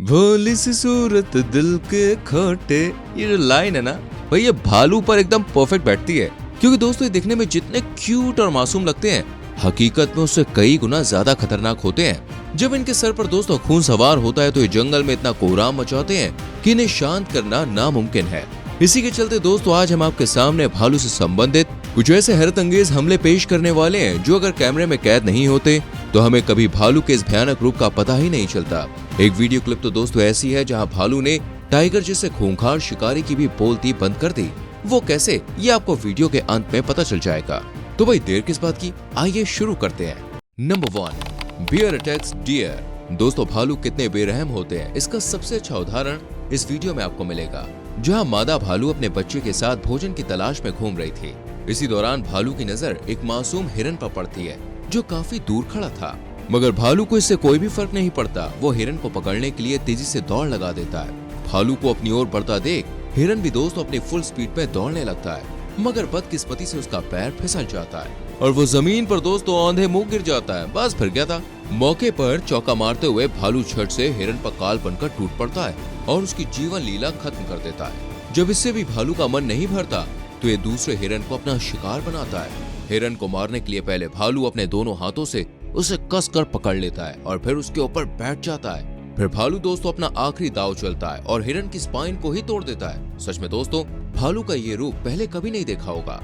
भोली सी सूरत दिल के खोटे, ये जो लाइन है ना भाई, ये भालू पर एकदम परफेक्ट बैठती है। क्योंकि दोस्तों ये दिखने में जितने क्यूट और मासूम लगते हैं, हकीकत में उससे कई गुना ज्यादा खतरनाक होते हैं। जब इनके सर पर दोस्तों खून सवार होता है तो ये जंगल में इतना कोहराम मचाते हैं कि इन्हें शांत करना नामुमकिन है। इसी के चलते दोस्तों आज हम आपके सामने भालू से संबंधित कुछ ऐसे हैरत अंगेज हमले पेश करने वाले हैं जो अगर कैमरे में कैद नहीं होते तो हमें कभी भालू के इस भयानक रूप का पता ही नहीं चलता। एक वीडियो क्लिप तो दोस्तों ऐसी है जहां भालू ने टाइगर जैसे खूंखार शिकारी की भी बोलती बंद कर दी। वो कैसे, ये आपको वीडियो के अंत में पता चल जाएगा। तो भाई देर किस बात की, आइए शुरू करते हैं। Number 1, bear attacks deer. दोस्तों भालू कितने बेरहम होते हैं, इसका सबसे अच्छा उदाहरण इस वीडियो में आपको मिलेगा, जहां मादा भालू अपने बच्चे के साथ भोजन की तलाश में घूम रही थी। इसी दौरान भालू की नजर एक मासूम हिरन पर पड़ती है जो काफी दूर खड़ा था, मगर भालू को इससे कोई भी फर्क नहीं पड़ता। वो हिरन को पकड़ने के लिए तेजी से दौड़ लगा देता है। भालू को अपनी ओर बढ़ता देख हिरन भी दोस्तों अपनी फुल स्पीड पे दौड़ने लगता है, मगर बदकिस्मती से उसका पैर फिसल जाता है और वो जमीन पर दोस्तों औंधे मुंह गिर जाता है। बस फिर गया था। मौके पर चौका मारते हुए भालू झट से हिरन पर काल बनकर टूट पड़ता है और उसकी जीवन लीला खत्म कर देता है। जब इससे भी भालू का मन नहीं भरता तो ये दूसरे हिरन को अपना शिकार बनाता है। हिरन को मारने के लिए पहले भालू अपने दोनों हाथों से उसे कसकर पकड़ लेता है और फिर उसके ऊपर बैठ जाता है। फिर भालू दोस्तों अपना आखिरी दांव चलता है और हिरन की स्पाइन को ही तोड़ देता है। सच में दोस्तों भालू का ये रूप पहले कभी नहीं देखा होगा।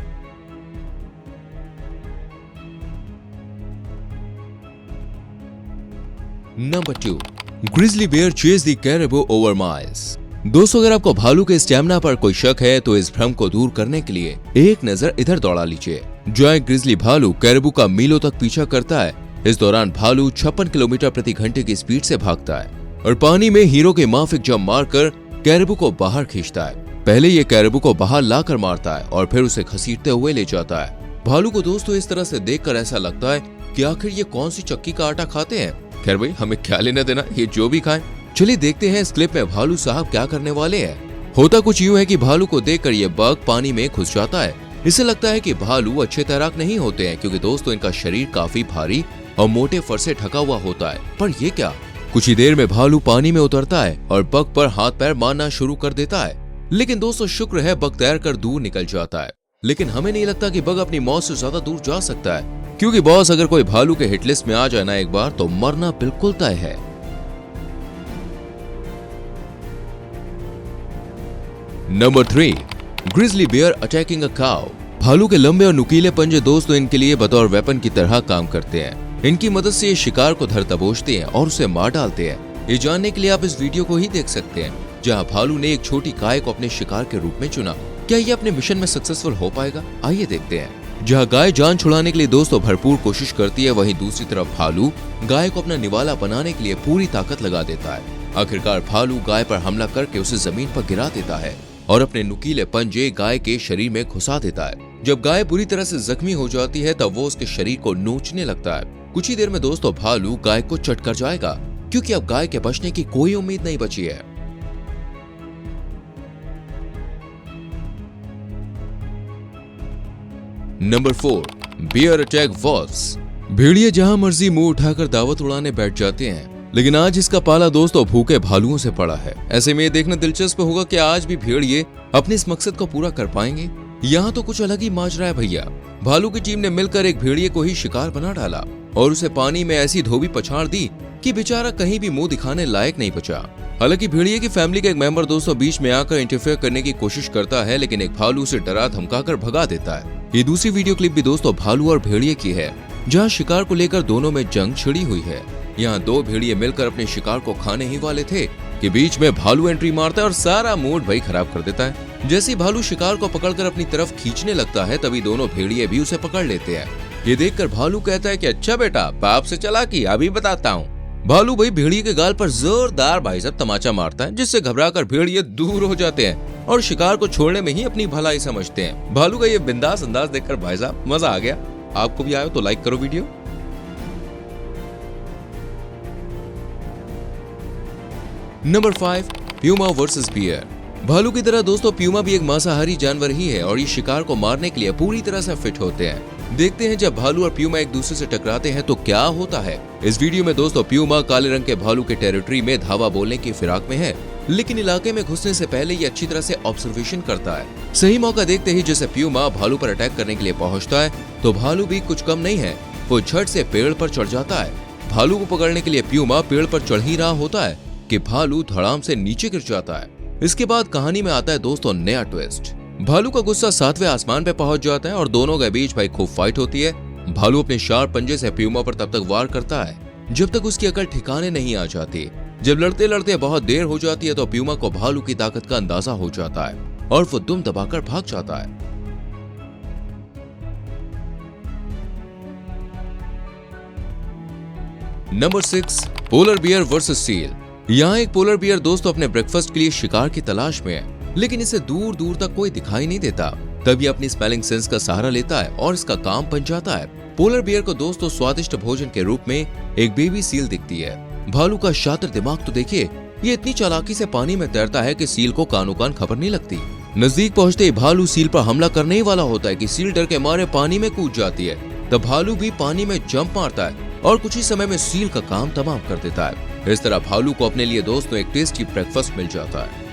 Number 2, grizzly bear chase the caribou over miles. दोस्तों अगर आपको भालू के स्टैमिना पर कोई शक है तो इस भ्रम को दूर करने के लिए एक नजर इधर दौड़ा लीजिए। जो एक ग्रिजली भालू कैरेबो का मीलों तक पीछा करता है। इस दौरान भालू 56 किलोमीटर प्रति घंटे की स्पीड से भागता है और पानी में हीरो के माफिक जंप मारकर कैरेबो को बाहर खींचता है। पहले ये कैरेबो को बाहर लाकर मारता है और फिर उसे घसीटते हुए ले जाता है। भालू को दोस्तों इस तरह से देखकर ऐसा लगता है कि आखिर ये कौन सी चक्की का आटा खाते हैं। खैर भाई हमें क्या लेना देना, ये जो भी खाएं। चलिए देखते हैं इस क्लिप में भालू साहब क्या करने वाले हैं। होता कुछ यूं है कि भालू को देखकर ये बग पानी में घुस जाता है। इसे लगता है कि भालू अच्छे तैराक नहीं होते हैं क्योंकि दोस्तों इनका शरीर काफी भारी और मोटे फर से ढका हुआ होता है। पर ये क्या, कुछ ही देर में भालू पानी में उतरता है और बग पर हाथ पैर मारना शुरू कर देता है। लेकिन दोस्तों शुक्र है बग तैर कर दूर निकल जाता है। लेकिन हमें नहीं लगता कि बग अपनी मौत से ज्यादा दूर जा सकता है, क्योंकि बॉस अगर कोई भालू के हिट लिस्ट में आ जाए ना एक बार तो मरना बिल्कुल तय है। Number 3, grizzly bear attacking a cow. भालू के लंबे और नुकीले पंजे दोस्तों इनके लिए बतौर वेपन की तरह काम करते हैं। इनकी मदद से ये शिकार को धर दबोचते हैं और उसे मार डालते हैं। ये जानने के लिए आप इस वीडियो को ही देख सकते हैं, जहां भालू ने एक छोटी गाय को अपने शिकार के रूप में चुना। क्या ये अपने मिशन में सक्सेसफुल हो पाएगा? आइए देखते हैं। जहां गाय जान छुड़ाने के लिए दोस्तों भरपूर कोशिश करती है, वहीं दूसरी तरफ भालू गाय को अपना निवाला बनाने के लिए पूरी ताकत लगा देता है। आखिरकार भालू गाय पर हमला करके उसे जमीन पर गिरा देता है और अपने नुकीले पंजे गाय के शरीर में घुसा देता है। जब गाय बुरी तरह से जख्मी हो जाती है तब वो उसके शरीर को नोचने लगता है। कुछ ही देर में दोस्तों भालू गाय को चट कर जाएगा, क्योंकि अब गाय के बचने की कोई उम्मीद नहीं बची है। Number 4, bear attack wolves. भेड़िए जहां मर्जी मुंह उठाकर दावत उड़ाने बैठ जाते हैं, लेकिन आज इसका पाला दोस्तों भूखे भालुओं से पड़ा है। ऐसे में ये देखना दिलचस्प होगा कि आज भी भेड़िए अपने इस मकसद को पूरा कर पाएंगे। यहाँ तो कुछ अलग ही माजरा है भैया। भालू की टीम ने मिलकर एक भेड़िए को ही शिकार बना डाला और उसे पानी में ऐसी धोबी पछाड़ दी कि बेचारा कहीं भी मुंह दिखाने लायक नहीं बचा। हालांकि भेड़िए की फैमिली का एक मेंबर दोस्तों बीच में आकर इंटरफेयर करने की कोशिश करता है, लेकिन एक भालू उसे डरा धमकाकर भगा देता है। ये दूसरी वीडियो क्लिप भी दोस्तों भालू और भेड़िए की है, जहाँ शिकार को लेकर दोनों में जंग छिड़ी हुई है। यहाँ दो भेड़िए मिलकर अपने शिकार को खाने ही वाले थे कि बीच में भालू एंट्री मारता है और सारा मूड भाई खराब कर देता है। जैसे भालू शिकार को पकड़कर अपनी तरफ खींचने लगता है तभी दोनों भेड़िए भी उसे पकड़ लेते हैं। ये देखकर भालू कहता है कि अच्छा बेटा, बाप से चालाकी अभी बताता हूँ। भालू भाई भेड़िए के गाल पर जोरदार भाई साहब तमाचा मारता है, जिससे घबराकर भेड़िए दूर हो जाते हैं और शिकार को छोड़ने में ही अपनी भलाई समझते हैं। भालू का ये बिंदास अंदाज देखकर भाई साहब मजा आ गया। आपको भी आया तो लाइक करो video. Number 5, puma versus bear. भालू की तरह दोस्तों प्यूमा भी एक मांसाहारी जानवर ही है और ये शिकार को मारने के लिए पूरी तरह से फिट होते हैं। देखते हैं जब भालू और प्यूमा एक दूसरे से टकराते हैं तो क्या होता है। इस वीडियो में दोस्तों प्यूमा काले रंग के भालू के टेरिटरी में धावा बोलने की फिराक में है, लेकिन इलाके में घुसने से पहले ये अच्छी तरह से ऑब्जर्वेशन करता है। सही मौका देखते ही जैसे प्यूमा भालू पर अटैक करने के लिए पहुंचता है तो भालू भी कुछ कम नहीं है, वो झट से पेड़ पर चढ़ जाता है। भालू को पकड़ने के लिए प्यूमा पेड़ पर चढ़ ही रहा होता है कि भालू धड़ाम से नीचे गिर जाता है। इसके बाद कहानी में आता है दोस्तों नया ट्विस्ट। भालू का गुस्सा 7वें आसमान पे पहुंच जाता है और दोनों के बीच भाई खूब फाइट होती है। भालू अपने शार्प पंजे से प्यूमा पर तब तक वार करता है जब तक उसकी अकल ठिकाने नहीं आ जाती। जब लड़ते लड़ते बहुत देर हो जाती है तो प्यूमा को भालू की ताकत का अंदाजा हो जाता है और वो दुम दबाकर भाग जाता है। Number 6, polar bear versus seal. यहाँ एक पोलर बियर दोस्तों अपने ब्रेकफास्ट के लिए शिकार की तलाश में है, लेकिन इसे दूर दूर तक कोई दिखाई नहीं देता। तब ये अपनी स्मेलिंग सेंस का सहारा लेता है और इसका काम बन जाता है। पोलर बियर को दोस्तों स्वादिष्ट भोजन के रूप में एक बेबी सील दिखती है। भालू का शातिर दिमाग तो देखिए, ये इतनी चालाकी से पानी में तैरता है कि सील को कानो कान खबर नहीं लगती। नजदीक पहुंचते ही भालू सील पर हमला करने ही वाला होता है कि सील डर के मारे पानी में कूद जाती है। तब भालू भी पानी में जंप मारता है और कुछ ही समय में सील का काम तमाम कर देता है। इस तरह भालू को अपने लिए दोस्तों एक टेस्टी ब्रेकफास्ट मिल जाता है।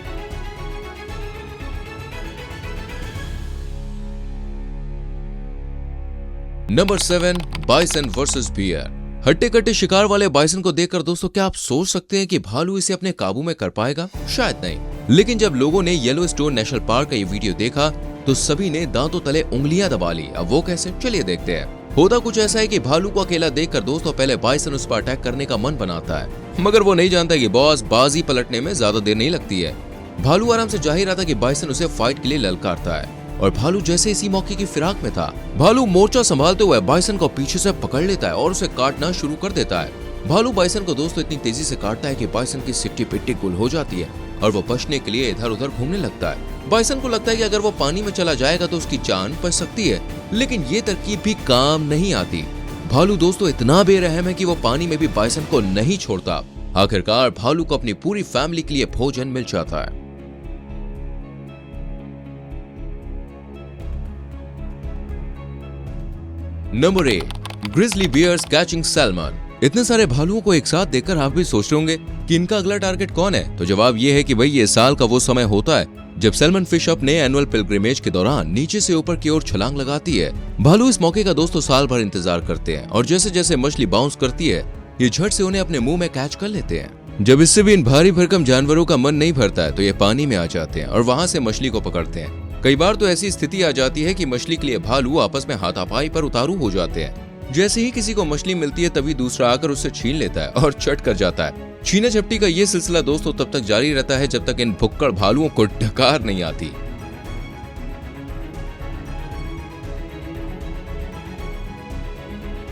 Number 7, bison versus bear. हट्टे कट्टे शिकार वाले बाइसन को देखकर दोस्तों क्या आप सोच सकते हैं कि भालू इसे अपने काबू में कर पाएगा? शायद नहीं। लेकिन जब लोगों ने येलोस्टोन नेशनल पार्क का ये वीडियो देखा तो सभी ने दांतों तले उंगलियां दबा ली। अब वो कैसे, चलिए देखते हैं। होता कुछ ऐसा है कि भालू को अकेला देखकर दोस्तों पहले बाइसन उस पर अटैक करने का मन बनाता है, मगर वो नहीं जानता कि बॉस बाजी पलटने में ज्यादा देर नहीं लगती है। भालू आराम से जा ही रहा था कि बाइसन उसे फाइट के लिए ललकारता है और भालू जैसे इसी मौके की फिराक में था, भालू मोर्चा संभालते हुए बाइसन को पीछे से पकड़ लेता है और उसे काटना शुरू कर देता है। भालू बाइसन को दोस्तों इतनी तेजी से काटता है कि बाइसन की सिट्टी पिट्टी गुल हो जाती है और वो बचने के लिए इधर उधर घूमने लगता है। बाइसन को लगता है कि अगर वो पानी में चला जाएगा तो उसकी जान बच सकती है, लेकिन ये तरकीब भी काम नहीं आती। भालू दोस्तों इतना बेरहम है कि वो पानी में भी बाइसन को नहीं छोड़ता। आखिरकार भालू को अपनी पूरी फैमिली के लिए भोजन मिल जाता है। Number 8, grizzly bears catching salmon. इतने सारे भालुओं को एक साथ देखकर आप भी सोच रहे होंगे कि इनका अगला टारगेट कौन है। तो जवाब ये है कि भाई ये साल का वो समय होता है जब सैल्मन फिश अपने एनुअल पिलग्रिमेज के दौरान नीचे से ऊपर की ओर छलांग लगाती है। भालू इस मौके का दोस्तों साल भर इंतजार करते हैं और जैसे जैसे मछली बाउंस करती है ये झट से उन्हें अपने मुंह में कैच कर लेते हैं। जब इससे भी इन भारी भरकम जानवरों का मन नहीं भरता है तो ये पानी में आ जाते हैं और वहां से मछली को पकड़ते हैं। कई बार तो ऐसी स्थिति आ जाती है कि मछली के लिए भालू आपस में हाथापाई पर उतारू हो जाते हैं। जैसे ही किसी को मछली मिलती है तभी दूसरा आकर उससे छीन लेता है और चट कर जाता है। छीना झपटी का ये सिलसिला दोस्तों तब तक जारी रहता है जब तक इन भुक्कड़ भालुओं को डकार नहीं आती।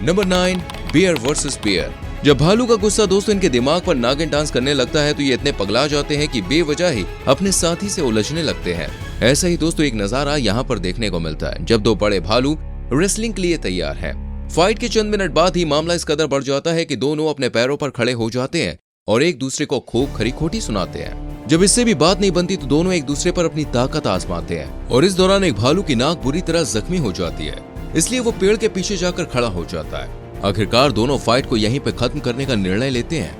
Number 9, bear versus bear. जब भालू का गुस्सा दोस्तों इनके दिमाग पर नागिन डांस करने लगता है तो ये इतने पगला जाते हैं कि बेवजह ही अपने साथी से उलझने लगते हैं। ऐसा ही दोस्तों एक नजारा यहाँ पर देखने को मिलता है जब दो बड़े भालू रेसलिंग के लिए तैयार हैं। फाइट के चंद मिनट बाद ही मामला इस कदर बढ़ जाता है कि दोनों अपने पैरों पर खड़े हो जाते हैं और एक दूसरे को खूब खरी खोटी सुनाते हैं। जब इससे भी बात नहीं बनती तो दोनों एक दूसरे पर अपनी ताकत आजमाते हैं और इस दौरान एक भालू की नाक बुरी तरह जख्मी हो जाती है, इसलिए वो पेड़ के पीछे जाकर खड़ा हो जाता है। आखिरकार दोनों फाइट को यहीं पे खत्म करने का निर्णय लेते हैं।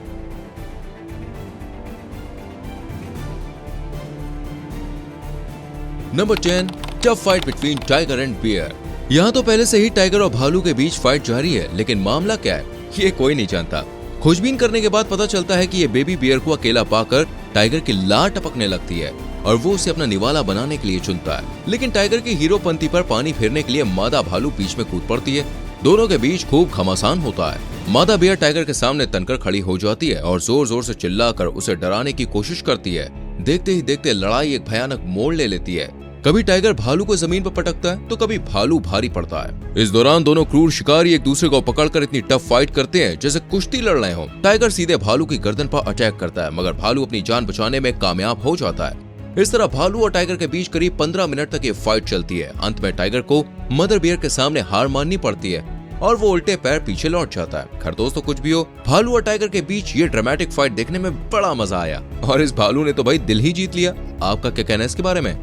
Number 10, tough fight between tiger and bear. यहाँ तो पहले से ही टाइगर और भालू के बीच फाइट जारी है, लेकिन मामला क्या है ये कोई नहीं जानता। खोजबीन करने के बाद पता चलता है कि ये बेबी बियर को अकेला पाकर टाइगर की लार टपकने लगती है और वो उसे अपना निवाला बनाने के लिए चुनता है। लेकिन टाइगर की हीरोपंती पर पानी फेरने के लिए मादा भालू बीच में कूद पड़ती है। दोनों के बीच खूब घमासान होता है। मादा बियर टाइगर के सामने तनकर खड़ी हो जाती है और जोर जोर से चिल्लाकर उसे डराने की कोशिश करती है। देखते ही देखते लड़ाई एक भयानक मोड़ ले लेती है। कभी टाइगर भालू को जमीन पर पटकता है तो कभी भालू भारी पड़ता है। इस दौरान दोनों क्रूर शिकारी एक दूसरे को पकड़कर इतनी टफ फाइट करते हैं जैसे कुश्ती लड़ रहे हो। टाइगर सीधे भालू की गर्दन पर अटैक करता है, मगर भालू अपनी जान बचाने में कामयाब हो जाता है। इस तरह भालू और टाइगर के बीच करीब 15 मिनट तक ये फाइट चलती है। अंत में टाइगर को मदर बियर के सामने हार माननी पड़ती है और वो उल्टे पैर पीछे लौट जाता है। खैर दोस्तों कुछ भी हो, भालू और टाइगर के बीच ये ड्रामेटिक फाइट देखने में बड़ा मजा आया और इस भालू ने तो भाई दिल ही जीत लिया। आपका क्या कहना है इसके बारे में?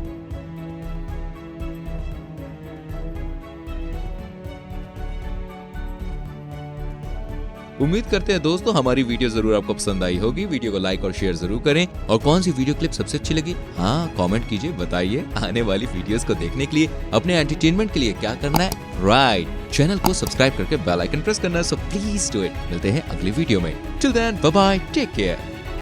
उम्मीद करते हैं दोस्तों हमारी वीडियो जरूर आपको पसंद आई होगी। वीडियो को लाइक और शेयर जरूर करें। और कौन सी वीडियो क्लिप सबसे अच्छी लगी, हाँ कमेंट कीजिए, बताइए। आने वाली वीडियोस को देखने के लिए अपने एंटरटेनमेंट के लिए क्या करना है, राइट, चैनल को सब्सक्राइब करके बेल आइकन प्रेस करना है। So please do it. मिलते हैं अगली वीडियो में। Till then bye bye, take care.